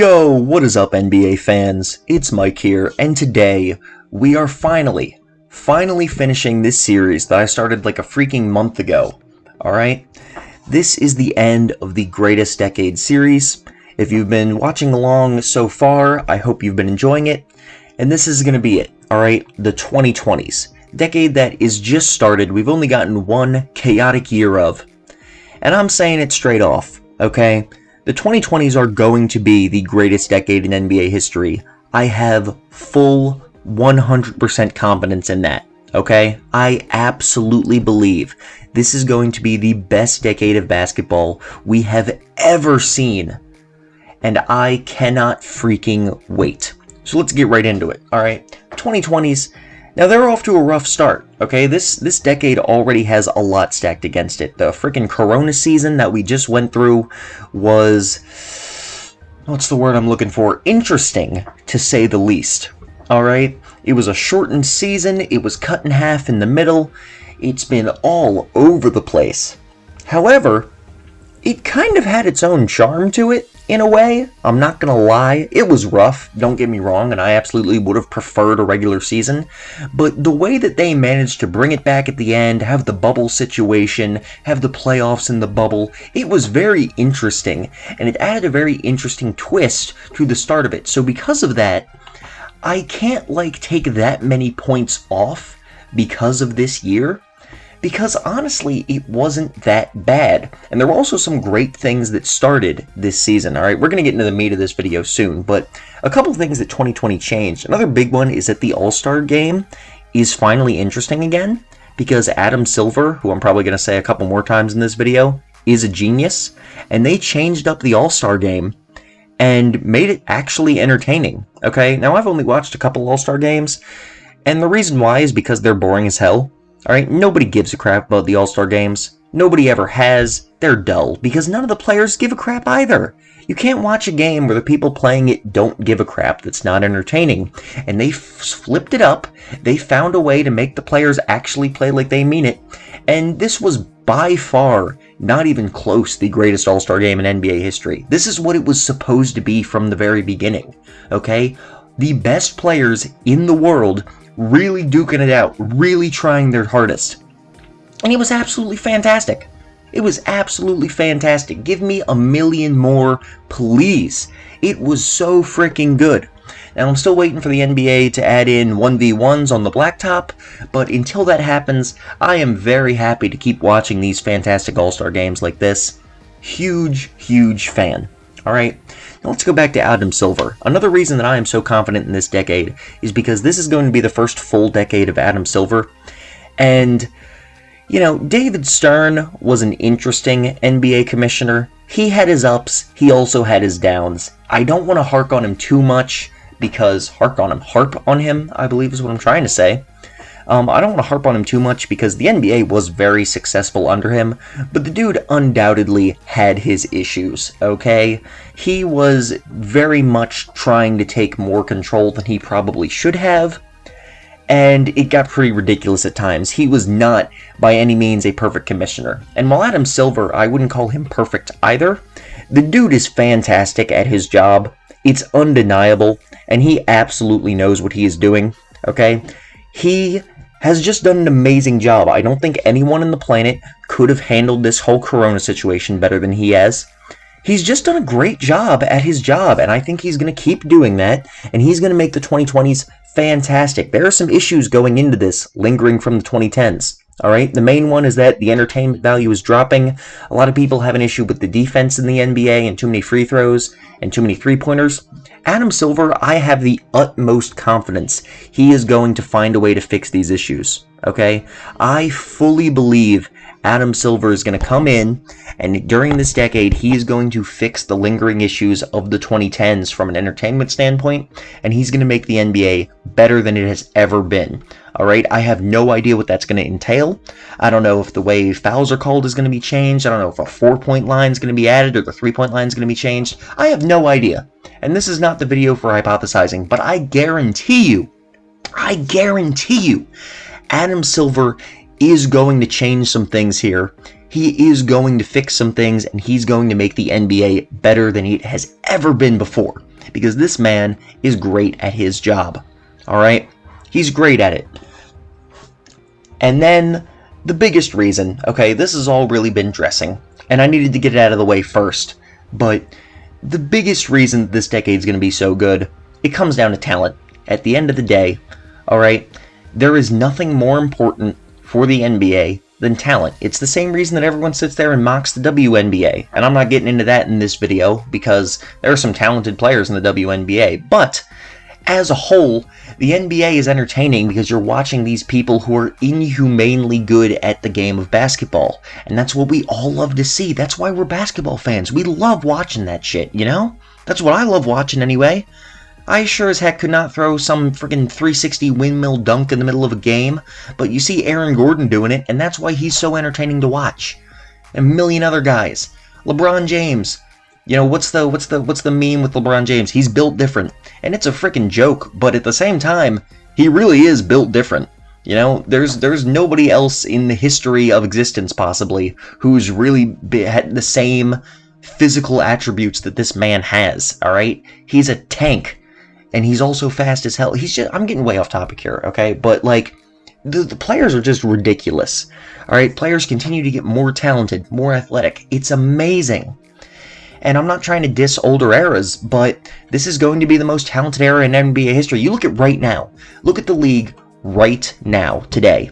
Yo, what is up NBA fans? It's Mike here, and today we are finally finishing this series that I started like a freaking month ago. Alright? This is the end of the Greatest Decade series. If you've been watching along so far, I hope you've been enjoying it. And this is going to be it, alright? The 2020s. Decade that is just started, we've only gotten one chaotic year of. And I'm saying it straight off, okay? The 2020s are going to be the greatest decade in NBA history. I have full 100% confidence in that, okay? I absolutely believe this is going to be the best decade of basketball we have ever seen. And I cannot freaking wait. So let's get right into it, alright? 2020s, now they're off to a rough start, okay? This decade already has a lot stacked against it. The freaking Corona season that we just went through was, what's the word I'm looking for? Interesting, to say the least, alright? It was a shortened season, it was cut in half in the middle, it's been all over the place. However, it kind of had its own charm to it, in a way. I'm not gonna lie, it was rough, don't get me wrong, and I absolutely would have preferred a regular season, but the way that they managed to bring it back at the end, have the bubble situation, have the playoffs in the bubble, it was very interesting, and it added a very interesting twist to the start of it. So because of that, I can't take that many points off because of this year, because honestly, it wasn't that bad. And there were also some great things that started this season. Alright, we're going to get into the meat of this video soon, but a couple things that 2020 changed. Another big one is that the All-Star game is finally interesting again, because Adam Silver, who I'm probably going to say a couple more times in this video, is a genius, and they changed up the All-Star game and made it actually entertaining. Okay, now I've only watched a couple All-Star games, and the reason why is because they're boring as hell. Alright, nobody gives a crap about the All-Star games. Nobody ever has. They're dull, because none of the players give a crap either. You can't watch a game where the people playing it don't give a crap. That's not entertaining. And they flipped it up. They found a way to make the players actually play like they mean it. And this was by far not even close the greatest All-Star game in NBA history. This is what it was supposed to be from the very beginning. Okay? The best players in the world really duking it out, really trying their hardest. And it was absolutely fantastic. It was absolutely fantastic. Give me a million more, please. It was so freaking good. Now, I'm still waiting for the NBA to add in 1v1s on the blacktop, but until that happens, I am very happy to keep watching these fantastic All-Star games like this. Huge, huge fan. Alright, now let's go back to Adam Silver. Another reason that I am so confident in this decade is because this is going to be the first full decade of Adam Silver. And, you know, David Stern was an interesting NBA commissioner. He had his ups, he also had his downs. I don't want to harp on him too much, because harp on him, I believe is what I'm trying to say. I don't want to harp on him too much because the NBA was very successful under him, but the dude undoubtedly had his issues, okay? He was very much trying to take more control than he probably should have, and it got pretty ridiculous at times. He was not, by any means, a perfect commissioner. And while Adam Silver, I wouldn't call him perfect either, the dude is fantastic at his job. It's undeniable, and he absolutely knows what he is doing, okay? He has just done an amazing job. I don't think anyone on the planet could have handled this whole Corona situation better than he has. He's just done a great job at his job, and I think he's going to keep doing that, and he's going to make the 2020s fantastic. There are some issues going into this, lingering from the 2010s. Alright, the main one is that the entertainment value is dropping. A lot of people have an issue with the defense in the NBA and too many free throws and too many three-pointers. Adam Silver, I have the utmost confidence he is going to find a way to fix these issues. Okay? I fully believe Adam Silver is going to come in, and during this decade, he is going to fix the lingering issues of the 2010s from an entertainment standpoint, and he's going to make the NBA better than it has ever been. Alright, I have no idea what that's going to entail. I don't know if the way fouls are called is going to be changed. I don't know if a 4-point line is going to be added or the 3-point line is going to be changed. I have no idea. And this is not the video for hypothesizing, but I guarantee you, Adam Silver is going to change some things here. He is going to fix some things, and he's going to make the NBA better than it has ever been before. because this man is great at his job. Alright? He's great at it. And then, the biggest reason, okay, this has all really been dressing, and I needed to get it out of the way first, but the biggest reason this decade is going to be so good, it comes down to talent. At the end of the day, alright, there is nothing more important for the NBA than talent. It's the same reason that everyone sits there and mocks the WNBA, and I'm not getting into that in this video because there are some talented players in the WNBA, but as a whole, the NBA is entertaining because you're watching these people who are inhumanely good at the game of basketball, and that's what we all love to see. That's why we're basketball fans. We love watching that shit, you know? That's what I love watching anyway. I sure as heck could not throw some freaking 360 windmill dunk in the middle of a game, but you see Aaron Gordon doing it, and that's why he's so entertaining to watch. And a million other guys. LeBron James. You know, what's the meme with LeBron James? He's built different. And it's a freaking joke, but at the same time, he really is built different. You know, there's nobody else in the history of existence, possibly, who's really had the same physical attributes that this man has, alright? He's a tank. And he's also fast as hell. I'm getting way off topic here, okay? But, like, the players are just ridiculous. Alright, players continue to get more talented, more athletic. It's amazing. And I'm not trying to diss older eras, but this is going to be the most talented era in NBA history. You look at right now. Look at the league right now, today.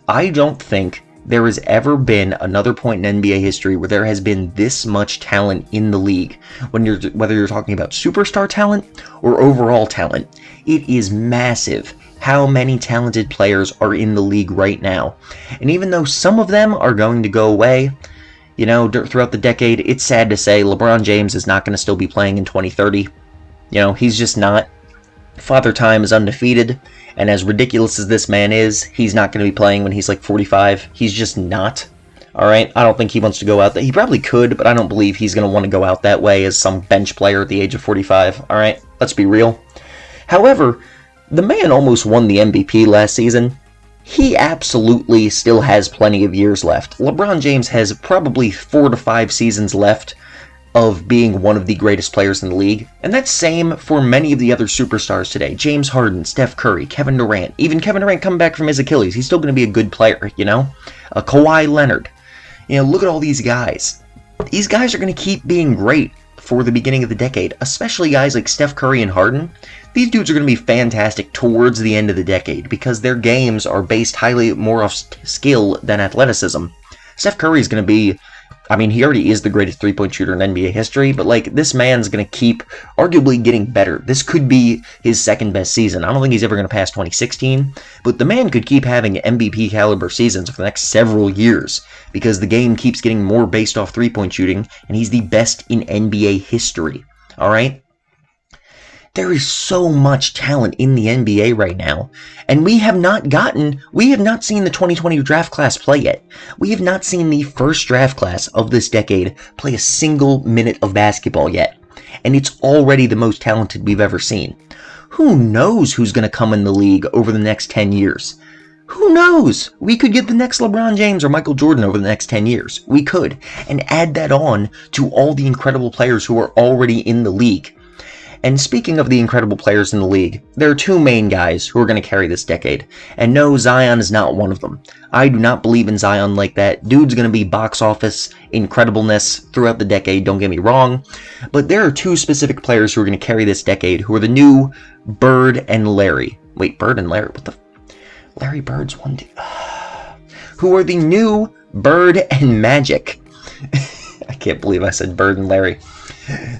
I don't think there has ever been another point in NBA history where there has been this much talent in the league. Whether you're talking about superstar talent or overall talent, it is massive how many talented players are in the league right now. And even though some of them are going to go away, you know, throughout the decade, it's sad to say LeBron James is not going to still be playing in 2030. You know, he's just not. Father Time is undefeated, and as ridiculous as this man is, he's not going to be playing when he's like 45. He's just not. Alright? I don't think he wants to go out there. He probably could, but I don't believe he's going to want to go out that way as some bench player at the age of 45. Alright? Let's be real. However, the man almost won the MVP last season. He absolutely still has plenty of years left. LeBron James has probably 4 to 5 seasons left of being one of the greatest players in the league. And that's same for many of the other superstars today. James Harden, Steph Curry, Kevin Durant. Even Kevin Durant coming back from his Achilles. He's still going to be a good player, you know? Kawhi Leonard. You know, look at all these guys. These guys are going to keep being great for the beginning of the decade. Especially guys like Steph Curry and Harden. These dudes are going to be fantastic towards the end of the decade because their games are based highly more off skill than athleticism. Steph Curry is going to be, I mean, he already is the greatest three-point shooter in NBA history, but, like, this man's going to keep arguably getting better. This could be his second best season. I don't think he's ever going to pass 2016, but the man could keep having MVP caliber seasons for the next several years because the game keeps getting more based off three-point shooting, and he's the best in NBA history. All right? There is so much talent in the NBA right now, and we have not seen the 2020 draft class play yet. We have not seen the first draft class of this decade play a single minute of basketball yet, and it's already the most talented we've ever seen. Who knows who's going to come in the league over the next 10 years? Who knows? We could get the next LeBron James or Michael Jordan over the next 10 years. We could, and add that on to all the incredible players who are already in the league. And speaking of the incredible players in the league, there are two main guys who are going to carry this decade. And no, Zion is not one of them. I do not believe in Zion like that. Dude's going to be box office incredibleness throughout the decade, don't get me wrong. But there are two specific players who are going to carry this decade who are the new Bird and Larry. Wait, Bird and Larry? What the? Larry Bird's one dude. Who are the new Bird and Magic. I can't believe I said Bird and Larry.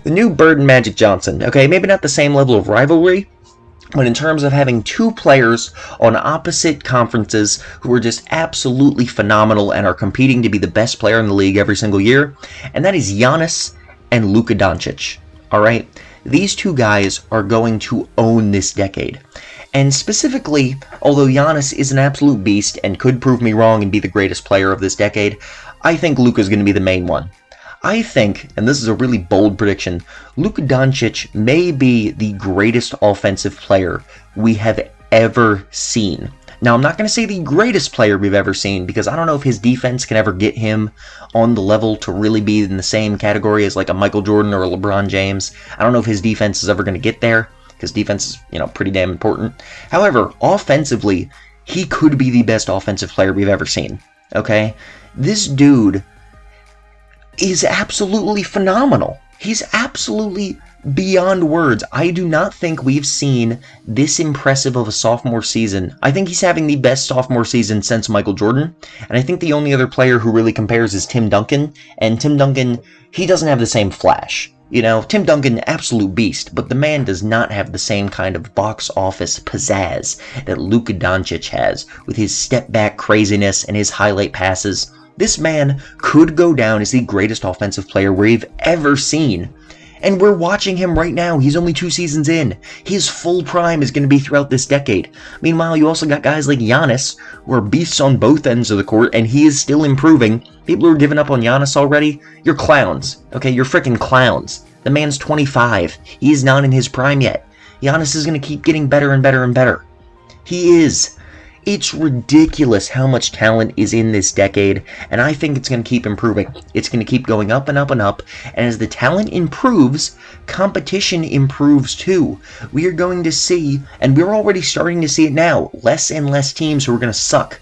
The new Bird and Magic Johnson. Okay, maybe not the same level of rivalry, but in terms of having two players on opposite conferences who are just absolutely phenomenal and are competing to be the best player in the league every single year, and that is Giannis and Luka Doncic. Alright? These two guys are going to own this decade. And specifically, although Giannis is an absolute beast and could prove me wrong and be the greatest player of this decade, I think Luka's going to be the main one. I think, and this is a really bold prediction, Luka Doncic may be the greatest offensive player we have ever seen. Now, I'm not going to say the greatest player we've ever seen, because I don't know if his defense can ever get him on the level to really be in the same category as like a Michael Jordan or a LeBron James. I don't know if his defense is ever going to get there, because defense is, pretty damn important. However, offensively, he could be the best offensive player we've ever seen, okay? This dude is absolutely phenomenal. He's absolutely beyond words. I do not think we've seen this impressive of a sophomore season. I think he's having the best sophomore season since Michael Jordan, and I think the only other player who really compares is Tim Duncan, and Tim Duncan, he doesn't have the same flash. Tim Duncan, absolute beast, but the man does not have the same kind of box office pizzazz that Luka Doncic has, with his step-back craziness and his highlight passes. This man could go down as the greatest offensive player we've ever seen. And we're watching him right now. He's only 2 seasons in. His full prime is going to be throughout this decade. Meanwhile, you also got guys like Giannis, who are beasts on both ends of the court, and he is still improving. People who are giving up on Giannis already, you're clowns. Okay, you're freaking clowns. The man's 25. He is not in his prime yet. Giannis is going to keep getting better and better and better. He is. It's ridiculous how much talent is in this decade, and I think it's going to keep improving. It's going to keep going up and up and up, and as the talent improves, competition improves too. We are going to see, and we're already starting to see it now, less and less teams who are going to suck.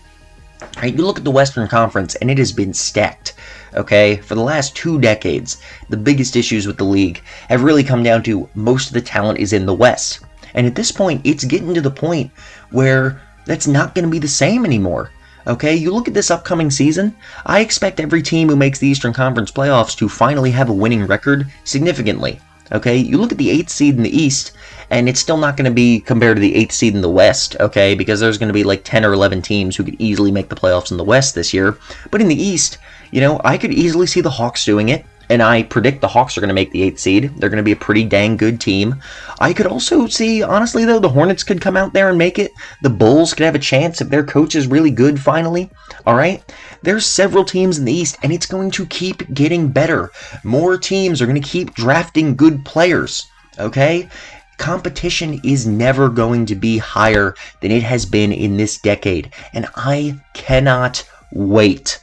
Right, you look at the Western Conference, and it has been stacked. Okay, for the last 2 decades, the biggest issues with the league have really come down to most of the talent is in the West. And at this point, it's getting to the point where that's not going to be the same anymore. Okay, you look at this upcoming season, I expect every team who makes the Eastern Conference playoffs to finally have a winning record significantly. Okay, you look at the 8th seed in the East, and it's still not going to be compared to the 8th seed in the West, okay, because there's going to be like 10 or 11 teams who could easily make the playoffs in the West this year. But in the East, I could easily see the Hawks doing it. And I predict the Hawks are going to make the 8th seed. They're going to be a pretty dang good team. I could also see, honestly though, the Hornets could come out there and make it. The Bulls could have a chance if their coach is really good finally. Alright? There's several teams in the East, and it's going to keep getting better. More teams are going to keep drafting good players. Okay? Competition is never going to be higher than it has been in this decade. And I cannot wait.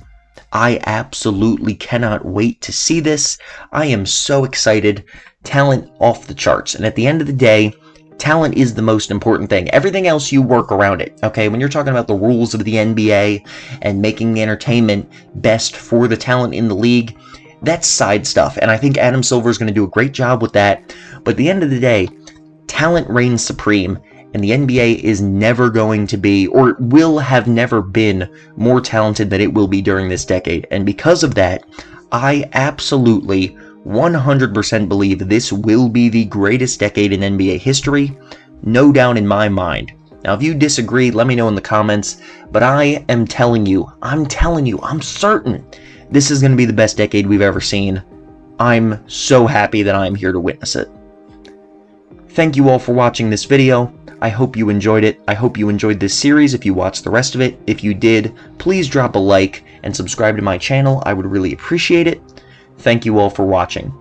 I absolutely cannot wait to see this. I am so excited. Talent off the charts. And at the end of the day, talent is the most important thing. Everything else you work around it. Okay, when you're talking about the rules of the NBA and making the entertainment best for the talent in the league, that's side stuff. And I think Adam Silver is going to do a great job with that. But at the end of the day, talent reigns supreme. And the NBA is never going to be, or will have never been, more talented than it will be during this decade. And because of that, I absolutely 100% believe this will be the greatest decade in NBA history. No doubt in my mind. Now, if you disagree, let me know in the comments. But I am telling you, I'm certain this is going to be the best decade we've ever seen. I'm so happy that I'm here to witness it. Thank you all for watching this video. I hope you enjoyed it. I hope you enjoyed this series if you watched the rest of it. If you did, please drop a like and subscribe to my channel. I would really appreciate it. Thank you all for watching.